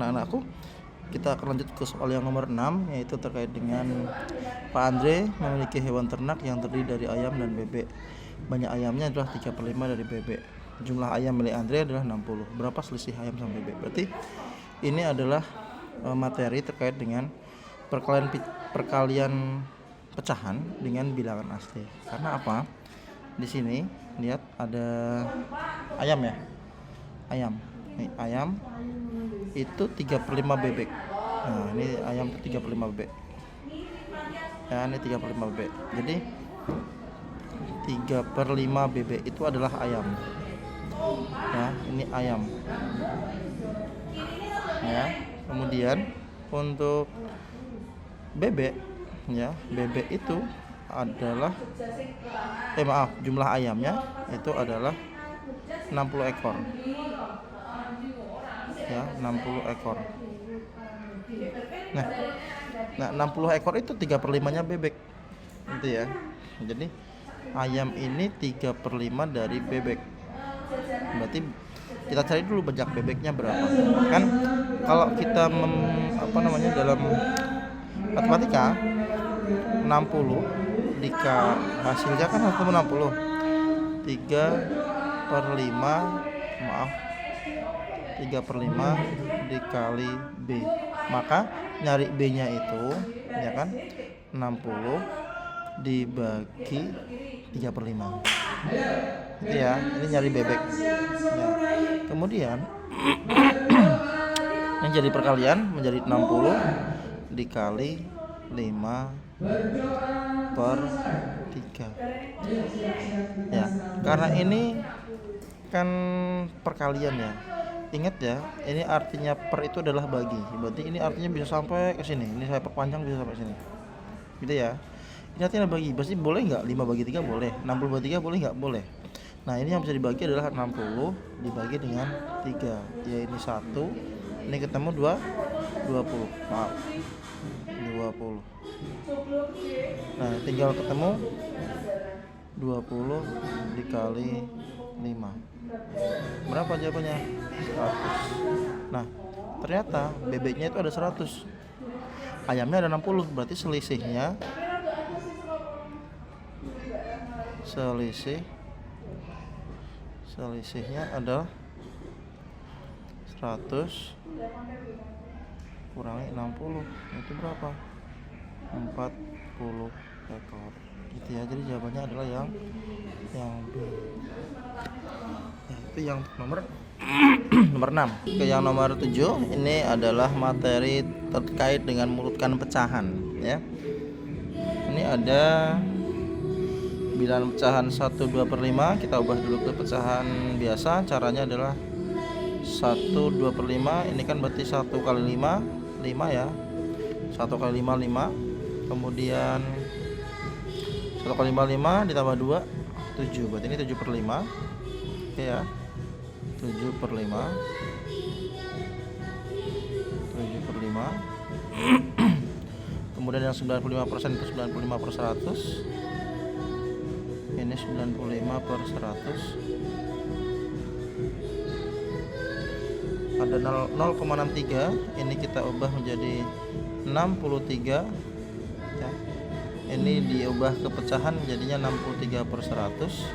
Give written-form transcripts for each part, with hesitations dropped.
anak-anakku. Kita akan lanjut ke soal yang nomor 6, yaitu terkait dengan Pak Andre memiliki hewan ternak yang terdiri dari ayam dan bebek. Banyak ayamnya adalah 3/5 dari bebek. Jumlah ayam milik Andre adalah 60. Berapa selisih ayam sama bebek? Berarti ini adalah materi terkait dengan perkalian pecahan dengan bilangan asli. Karena apa? Di sini lihat ada ayam ya. Ayam. Nih, ayam itu 3/5 bebek. Nah, ini ayam itu 3/5 bebek. Ya, ini 3/5 bebek. Jadi 3/5 bebek itu adalah ayam. Ya, ini ayam. Ya, kemudian untuk bebek, ya, bebek itu adalah jumlah ayamnya itu adalah 60 ekor. Ya, 60 ekor. Nah, 60 ekor itu 3/5-nya bebek. Gitu ya. Jadi ayam ini 3/5 dari bebek. Berarti kita cari dulu banyak bebeknya berapa. Kan kalau kita dalam matematika 60 hasilnya kan 60. 3/5 dikali B. Maka nyari B-nya itu ya kan 60 dibagi 3/5. Itu ya, ini nyari bebek. Ya. Kemudian yang jadi perkalian menjadi 60 dikali 5/3. Ya, karena ini kan perkalian ya. Ingat ya, ini artinya per itu adalah bagi. Berarti ini artinya bisa sampai ke sini. Ini saya perpanjang bisa sampai sini. Gitu ya. Ini artinya bagi. Berarti boleh enggak 5/3 boleh? 60/3 boleh enggak? Boleh. Nah, ini yang bisa dibagi adalah 60 dibagi dengan 3. Ya, ini 1. Ini ketemu 20. Maaf. 20. Nah, tinggal ketemu 20 dikali 5. Berapa jawabannya? 100. Nah, ternyata bebeknya itu ada 100. Ayamnya ada 60. Berarti selisihnya adalah 100 kurangi 60. Itu berapa? 40 ekor. Gitu ya. Jadi jawabannya adalah yang B. Ya, itu yang nomor 6. Ke yang nomor 7, ini adalah materi terkait dengan mengurutkan pecahan ya. Ini ada bilangan pecahan 1 2/5. Kita ubah dulu ke pecahan biasa. Caranya adalah 1 2/5. Ini kan berarti 1 kali 5 ya. 1 kali 5 5. Kemudian 1 kali 5 ditambah 2 7. Berarti ini 7/5. Oke ya. 7/5. Kemudian yang 95% itu 95/100. Ini 95/100. Ada 0,63. Ini kita ubah menjadi 63 ya. Ini diubah ke pecahan jadinya 63/100.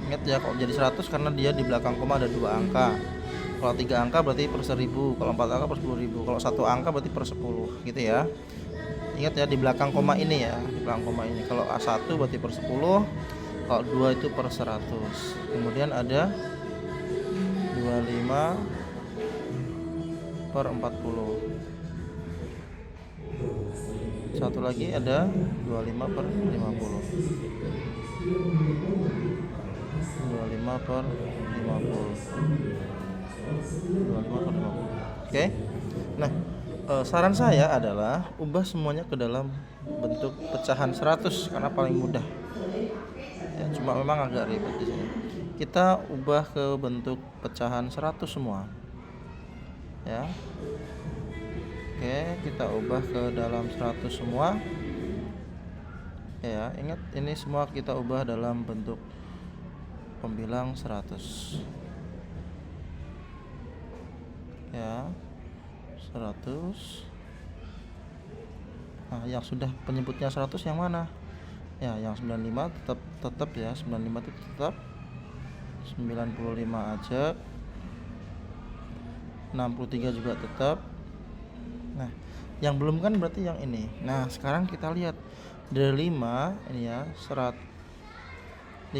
Ingat ya, kalau jadi 100 karena dia di belakang koma ada 2 angka. Kalau 3 angka berarti per 1000, kalau 4 angka per 10.000, kalau 1 angka berarti per 10 gitu ya. Ingat ya, di belakang koma ini ya, di belakang koma ini. Kalau A1 berarti per 10, kalau 2 itu per 100. Kemudian ada 25/40. Satu lagi ada 25/50. 25/50. Oke. Nah, saran saya adalah ubah semuanya ke dalam bentuk pecahan 100 karena paling mudah. Ya, cuma memang agak ribet di sini. Kita ubah ke bentuk pecahan 100 semua. Ya. Oke, kita ubah ke dalam 100 semua. Ya, ingat ini semua kita ubah dalam bentuk pembilang 100. ya 100. Nah, yang sudah penyebutnya 100 yang mana? Ya, yang 95 tetap ya, 95 itu tetap. 95 aja. 63 juga tetap. Nah, yang belum kan berarti yang ini. Nah, sekarang kita lihat dari 5 ini ya, 5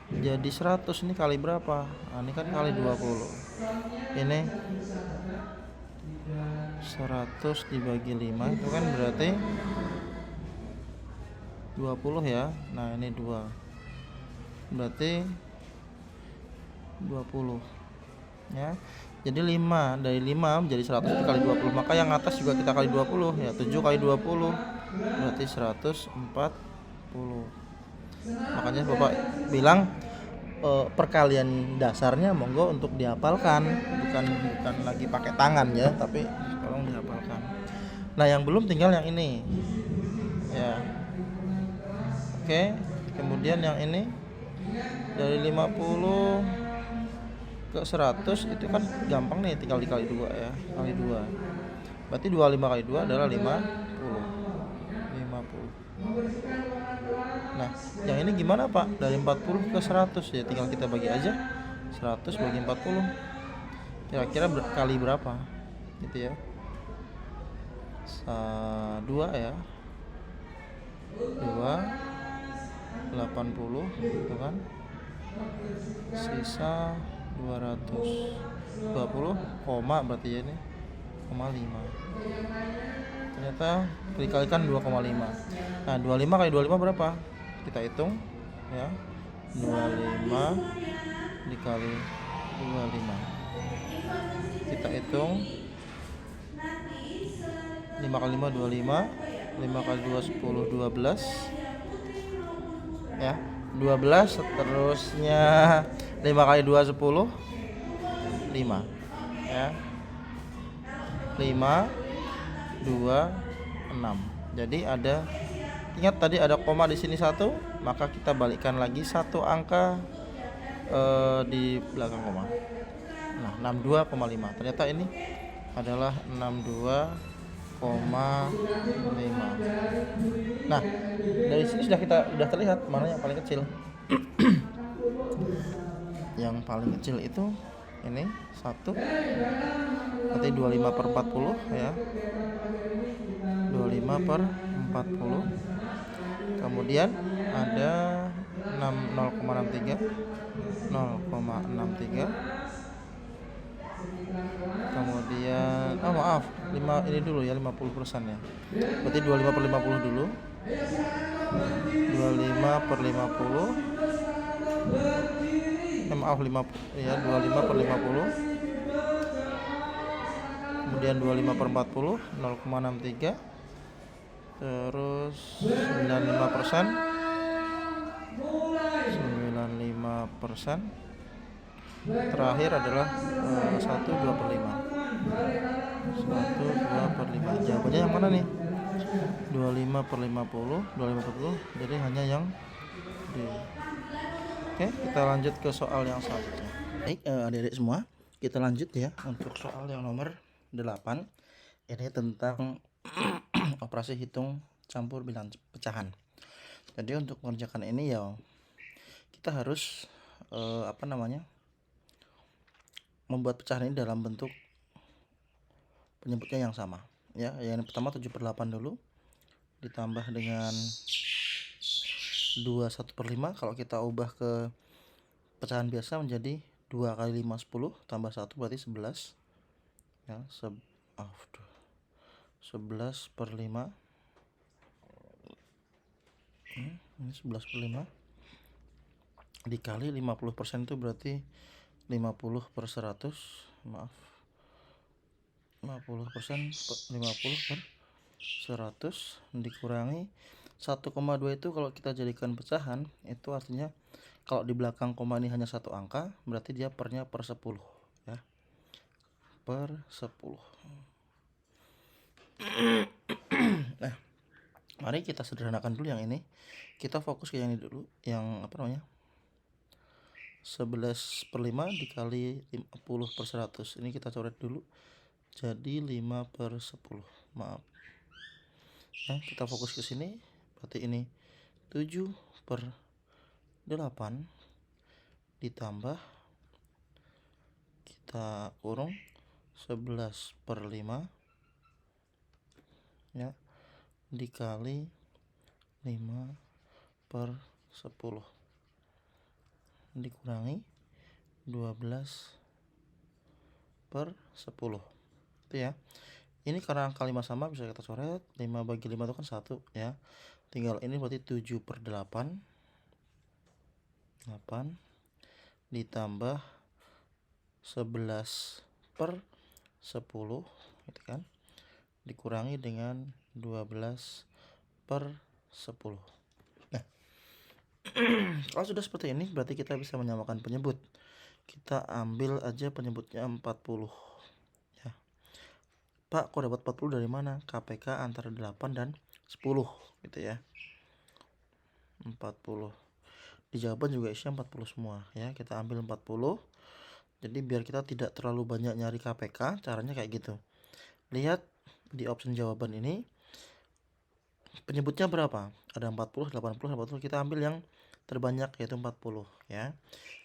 jadi 100 ini kali berapa? Nah, ini kan kali 20. Ini 100 dibagi 5 itu kan berarti 20 ya. Nah, ini 2. Berarti 20 ya. Jadi 5 dari 5 menjadi 100 dikali 20. Maka yang atas juga kita kali 20 ya. 7 kali 20 berarti 140. Makanya Bapak bilang perkalian dasarnya monggo untuk dihafalkan, bukan lagi pakai tangan ya, tapi tolong dihafalkan. Nah, yang belum tinggal yang ini ya. Oke, kemudian yang ini dari 50 ke 100 itu kan gampang nih, tinggal dikali 2 ya, kali 2. Berarti 25 kali 2 adalah 50. Nah, yang ini gimana Pak? Dari 40 ke 100 ya, tinggal kita bagi aja. 100 bagi 40. Kira-kira kali berapa? Gitu ya. 2 ya. 2 80 gitu kan. Sisa 220 koma berarti ya ini 0,5. Ternyata dikalikan 2,5. Nah, 25 kali 25 berapa? Kita hitung ya. 25 dikali 25. Kita hitung 5 kali 5 25. 5 kali 2 10 12 ya. 12 seterusnya 5 kali 2 10 5 ya. 5 2 6. Jadi ada, ingat tadi ada koma di sini 1, maka kita balikkan lagi satu angka di belakang koma. Nah, 62,5. Ternyata ini adalah 62,5. Nah, dari sini sudah terlihat mana yang paling kecil. Yang paling kecil itu ini 1, berarti 25 per 40 ya. 25 per 40. Kemudian ada 0,63. Kemudian maaf, 5 ini dulu ya, 50% ya. Berarti 25 per 50 dulu. 25 per 50. Maaf, 5 ya, 25 per 50. Kemudian 25 per 40 0,63. Terus 95%. 95%. Terakhir adalah 1 2 per 5. 1 2 per 5. Jawabannya yang mana nih? 25 per 50. 25 per 50. Jadi hanya yang D. Oke, kita lanjut ke soal yang selanjutnya. Baik, adik-adik semua, kita lanjut ya untuk soal yang nomor 8. Ini tentang operasi hitung campur bilangan pecahan. Jadi untuk mengerjakan ini ya kita harus membuat pecahan ini dalam bentuk penyebutnya yang sama ya. Yang pertama 7/8 dulu ditambah dengan 2 1/5. Kalau kita ubah ke pecahan biasa menjadi 2 kali 5 10 tambah 1 berarti 11 ya. 11/5. Ini 11/5 dikali 50% itu berarti 50 per 100. Maaf, 50% 50 per 100 dikurangi 1,2. Itu kalau kita jadikan pecahan itu artinya kalau di belakang koma ini hanya satu angka, berarti dia pernya per 10 ya. Per 10. Nah, mari kita sederhanakan dulu yang ini. Kita fokus ke yang ini dulu, yang 11/5 dikali 50/100. Ini kita coret dulu. Jadi 5/10. Maaf. Nah, kita fokus ke sini. Berarti ini 7/8 ditambah, kita kurung 11/5 ya, dikali 5/10 dikurangi 12/10. Itu ya. Ini karena angka 5 sama bisa kita coret. 5 bagi 5 itu kan 1 ya. Tinggal ini berarti 7/8 8 ditambah 11/10 gitu kan, dikurangi dengan 12/10. Nah, kalau sudah seperti ini berarti kita bisa menyamakan penyebut. Kita ambil aja penyebutnya 40 ya. Pak, kok dapat 40 dari mana? KPK antara 8 dan 10 gitu ya. 40. Di jawaban juga isinya 40 semua ya. Kita ambil 40. Jadi biar kita tidak terlalu banyak nyari KPK, caranya kayak gitu. Lihat di option jawaban ini penyebutnya berapa? Ada 40, 80, 80. Kita ambil yang terbanyak yaitu 40 ya.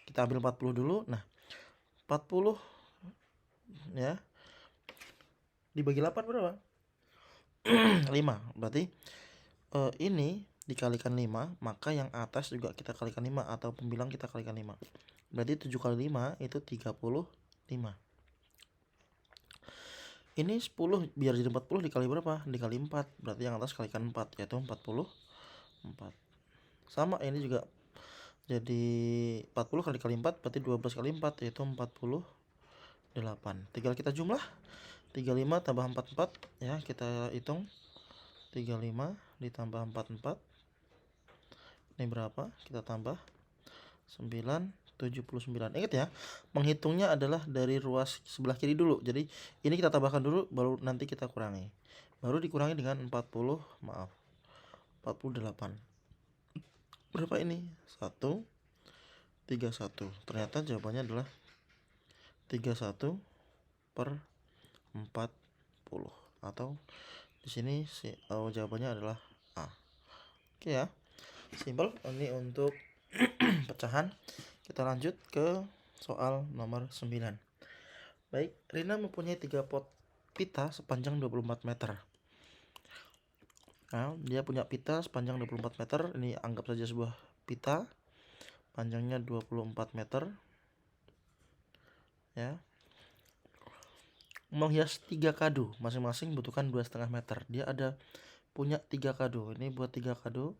Kita ambil 40 dulu. Nah, 40 ya dibagi 8 berapa? 5. Berarti ini dikalikan 5, maka yang atas juga kita kalikan 5 atau pembilang kita kalikan 5. Berarti 7 kali 5 itu 35. Ini 10 biar jadi 40 dikali berapa? Dikali 4. Berarti yang atas kalikan 4 yaitu 44. Sama ini juga jadi 40 kali 4 berarti 12 kali 4 yaitu 48. Tinggal kita jumlah. 35 tambah 44 ya, kita hitung. 35 ditambah 44 ini berapa? Kita tambah 979. Ingat ya, menghitungnya adalah dari ruas sebelah kiri dulu. Jadi ini kita tambahkan dulu baru nanti kita kurangi. Baru dikurangi dengan 48. Berapa ini? 131. Ternyata jawabannya adalah 31/40 atau di sini jawabannya adalah A. Oke ya. Simple. Ini untuk pecahan. Kita lanjut ke soal nomor 9. Baik, Rina mempunyai 3 pot pita sepanjang 24 meter. Nah, dia punya pita sepanjang 24 meter. Ini anggap saja sebuah pita panjangnya 24 meter ya. Menghias 3 kado, masing-masing butuhkan 2,5 meter. Dia ada punya 3 kado. Ini buat 3 kado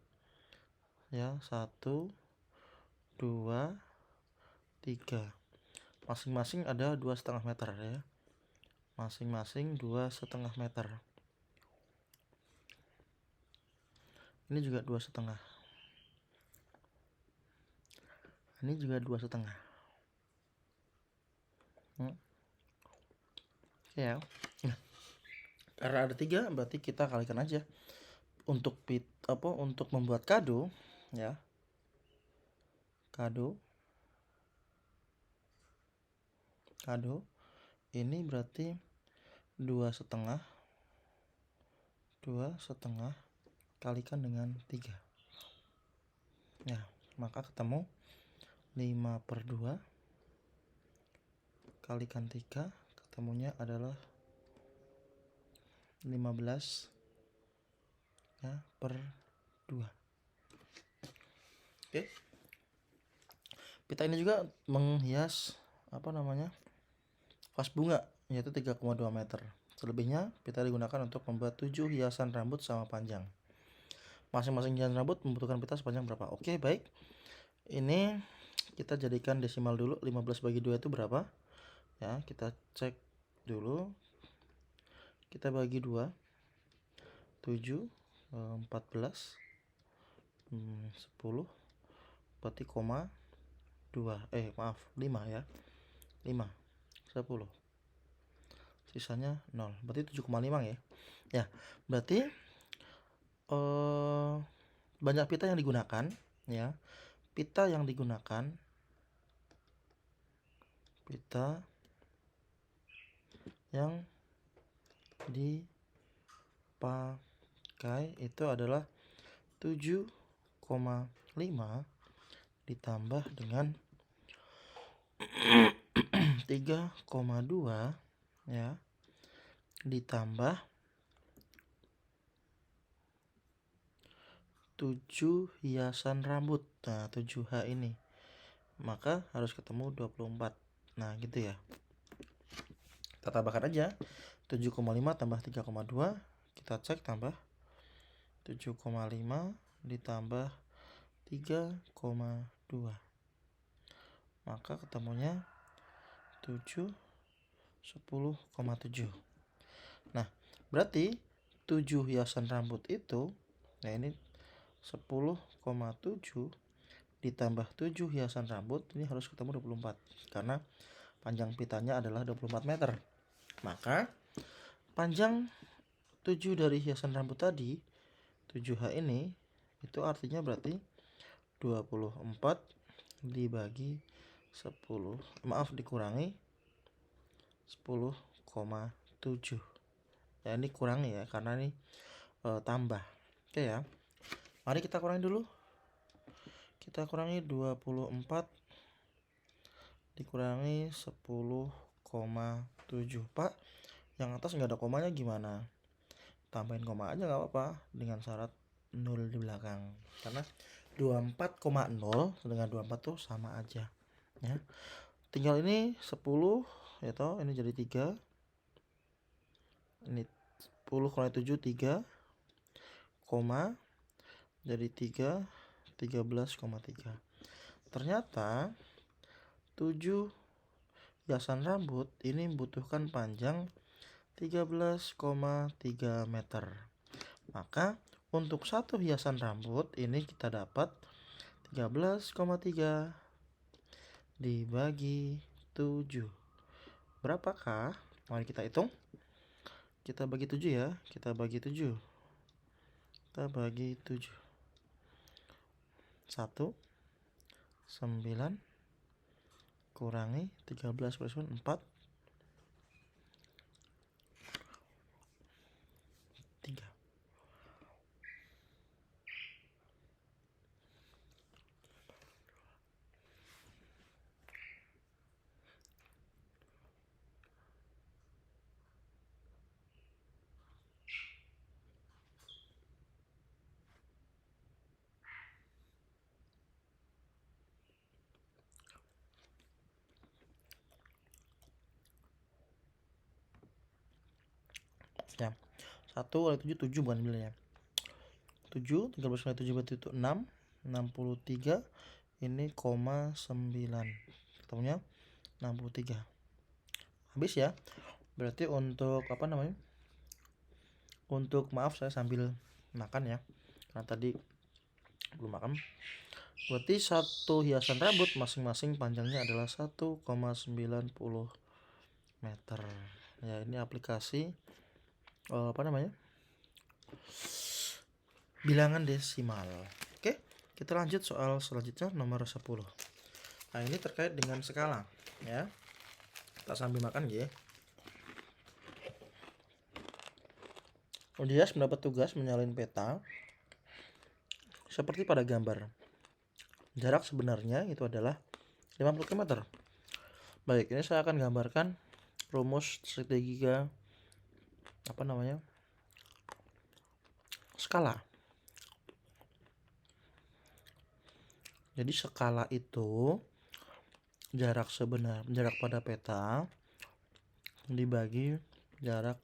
ya, 1 2 3. Masing-masing ada 2,5 meter ya. Masing-masing 2,5 meter. Ini juga 2,5. Ini juga 2,5. Ya. Nah, karena ada 3 berarti kita kalikan aja. Untuk untuk membuat kado ya. Kado ini berarti 2,5 kalikan dengan 3 ya, maka ketemu 5/2 kalikan 3, ketemunya adalah 15 ya per 2. Oke. Pita ini juga menghias vas bunga yaitu 3,2 meter. Selebihnya pita digunakan untuk membuat 7 hiasan rambut sama panjang. Masing-masing hiasan rambut membutuhkan pita sepanjang berapa? Oke, baik. Ini kita jadikan desimal dulu. 15 bagi 2 itu berapa? Ya, kita cek dulu. Kita bagi 2. 7 14 10 berarti 5 ya. 5 10 sisanya 0 berarti 7,5 ya. Ya, berarti banyak pita yang digunakan ya. Pita yang digunakan pita yang dipakai itu adalah 7,5 ditambah dengan 3,2 ya, ditambah 7 hiasan rambut. Nah, 7H ini. Maka harus ketemu 24. Nah, gitu ya. Kita tambahkan aja. 7,5 tambah 3,2, kita cek tambah 7,5 ditambah 3,2. Maka ketemunya 7, 10,7. Nah, berarti 7 hiasan rambut itu, nah ini 10,7 ditambah 7 hiasan rambut, ini harus ketemu 24. Karena panjang pitanya adalah 24 meter. Maka panjang 7 dari hiasan rambut tadi, 7H ini, itu artinya berarti 24 dibagi 10, dikurangi 10,7. Ya, ini kurangi ya, karena ini tambah. Oke ya. Mari kita kurangi dulu. Kita kurangi 24 dikurangi 10,7. Pak, yang atas nggak ada komanya gimana? Tambahin koma aja nggak apa-apa, dengan syarat 0 di belakang. Karena 24,0 dengan 24 tuh sama aja ya. Tinggal ini 10 ya toh, ini jadi 3. Ini 10 kurangi 7 3, koma jadi 3, 13,3. Ternyata 7 hiasan rambut ini membutuhkan panjang 13,3 meter. Maka untuk satu hiasan rambut ini kita dapat 13,3 dibagi 7. Berapakah? Mari kita hitung. Kita bagi 7 ya. Kita bagi 7. Kita bagi 7. 1, 9 kurangi 13 kurangi 4, 3. Ya. 1 kali 7 7 bukan nilainya. 7 13 kali 7 berarti itu 6, 63. Ini koma 9. Ketemunya 63. Habis ya. Berarti untuk apa namanya? Untuk maaf saya sambil makan ya. Karena tadi belum makan. Berarti satu hiasan rambut masing-masing panjangnya adalah 1,90 meter. Ya, ini aplikasi apa namanya? Bilangan desimal. Oke, kita lanjut soal selanjutnya nomor 10. Nah, ini terkait dengan skala ya. Kita sambil makan ya. Udias mendapat tugas menyalin peta seperti pada gambar. Jarak sebenarnya itu adalah 50 km. Baik, ini saya akan gambarkan rumus segitiga apa namanya? Skala. Jadi skala itu jarak pada peta dibagi jarak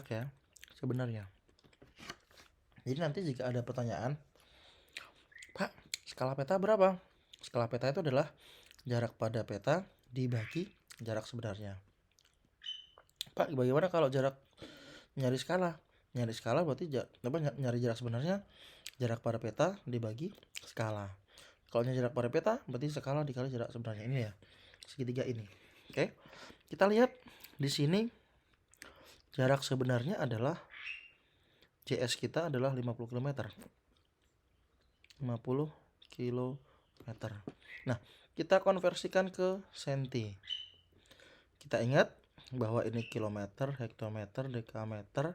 ya sebenarnya. Jadi nanti jika ada pertanyaan, Pak, skala peta berapa? Skala peta itu adalah jarak pada peta dibagi jarak sebenarnya. Pak, bagaimana kalau nyari skala? Nyari skala berarti nyari jarak sebenarnya, jarak pada peta dibagi skala. Kalau nyari jarak pada peta berarti skala dikali jarak sebenarnya. Ini ya, segitiga ini. Oke. Kita lihat di sini jarak sebenarnya adalah JS kita adalah 50 km. 50 km. meter. Nah, kita konversikan ke senti. Kita ingat bahwa ini kilometer, hektometer, dekameter,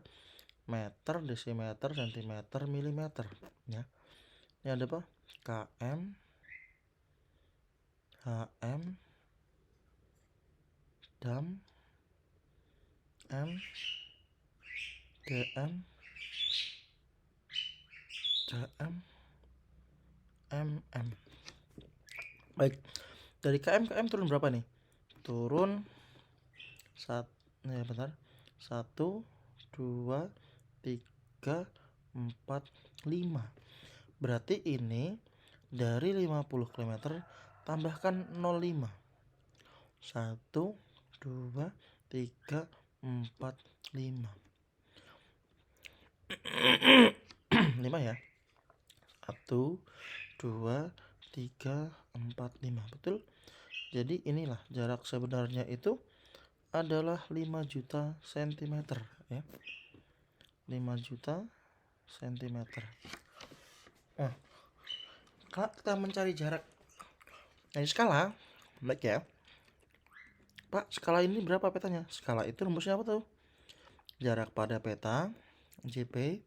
meter, desimeter, sentimeter, milimeter, ya. Ini ada apa? km, hm, dam, m, dm, cm, mm. Baik, dari km ke m turun berapa nih? Turun 1, 2, 3, 4, 5. Berarti ini dari 50 km tambahkan 0,5. 1, 2, 3, 4, 5. 5 ya. 1, 2, 3, 4, 5. Betul? Jadi inilah jarak sebenarnya itu adalah 5 juta cm, ya. 5 juta cm. Nah, kalau kita mencari jarak dari skala, baik ya. Pak, skala ini berapa petanya? Skala itu rumusnya apa tuh? Jarak pada peta JP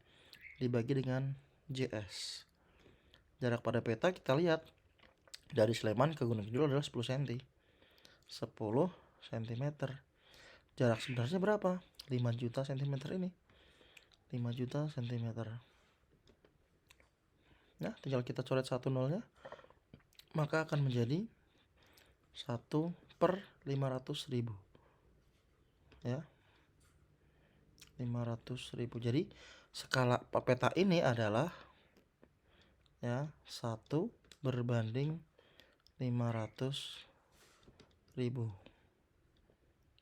dibagi dengan JS. Jarak pada peta kita lihat dari Sleman ke Gunung Kidul adalah 10 cm. 10 cm. Jarak sebenarnya berapa? 5 juta cm ini. 5 juta cm. Nah, tinggal kita coret 1 nolnya, maka akan menjadi 1/500.000. Ya. 500.000. Jadi skala peta ini adalah ya 1/500.000.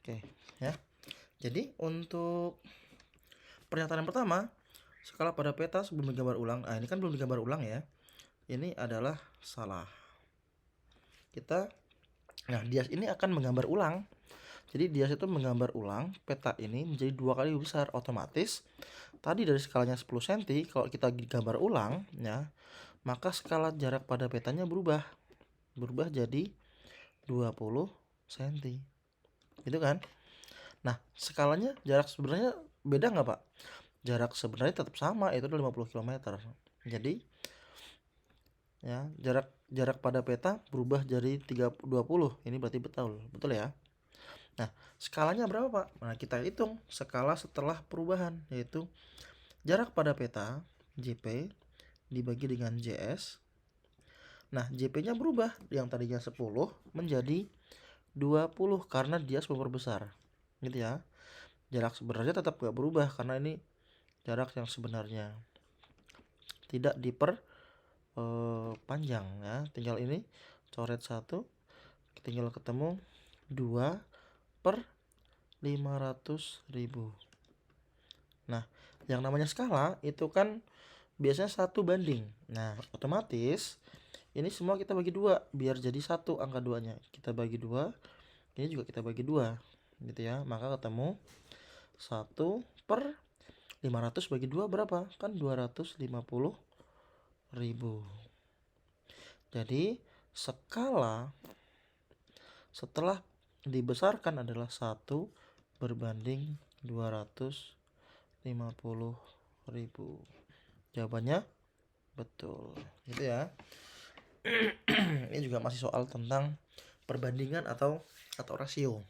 Oke, ya. Jadi untuk pernyataan yang pertama, skala pada peta sebelum digambar ulang. Ini kan belum digambar ulang ya. Ini adalah salah. Dias ini akan menggambar ulang. Jadi Dias itu menggambar ulang peta ini menjadi 2 kali lebih besar. Otomatis tadi dari skalanya 10 cm, kalau kita gambar ulang ya, maka skala jarak pada petanya berubah jadi 20 cm. Gitu kan? Nah, skalanya jarak sebenarnya beda nggak, Pak? Jarak sebenarnya tetap sama, itu 50 km. Jadi ya, jarak pada peta berubah jadi 20. Ini berarti betul ya. Nah, skalanya berapa, Pak? Nah, kita hitung skala setelah perubahan, yaitu jarak pada peta JP dibagi dengan JS. Nah, JP-nya berubah, yang tadinya 10 menjadi 20 karena dia memperbesar. Gitu ya. Jarak sebenarnya tetap gak berubah karena ini jarak yang sebenarnya. Tidak panjang ya. Tinggal ini coret 1, tinggal ketemu 2/500.000. Nah, yang namanya skala itu kan biasanya 1:. Nah, otomatis ini semua kita bagi 2 biar jadi 1 angka 2-nya. Kita bagi 2, ini juga kita bagi 2. Gitu ya. Maka ketemu 1/500 bagi 2 berapa? Kan 250.000. Jadi skala setelah dibesarkan adalah 1/250.000. Jawabannya betul. Gitu ya. Ini juga masih soal tentang perbandingan atau rasio.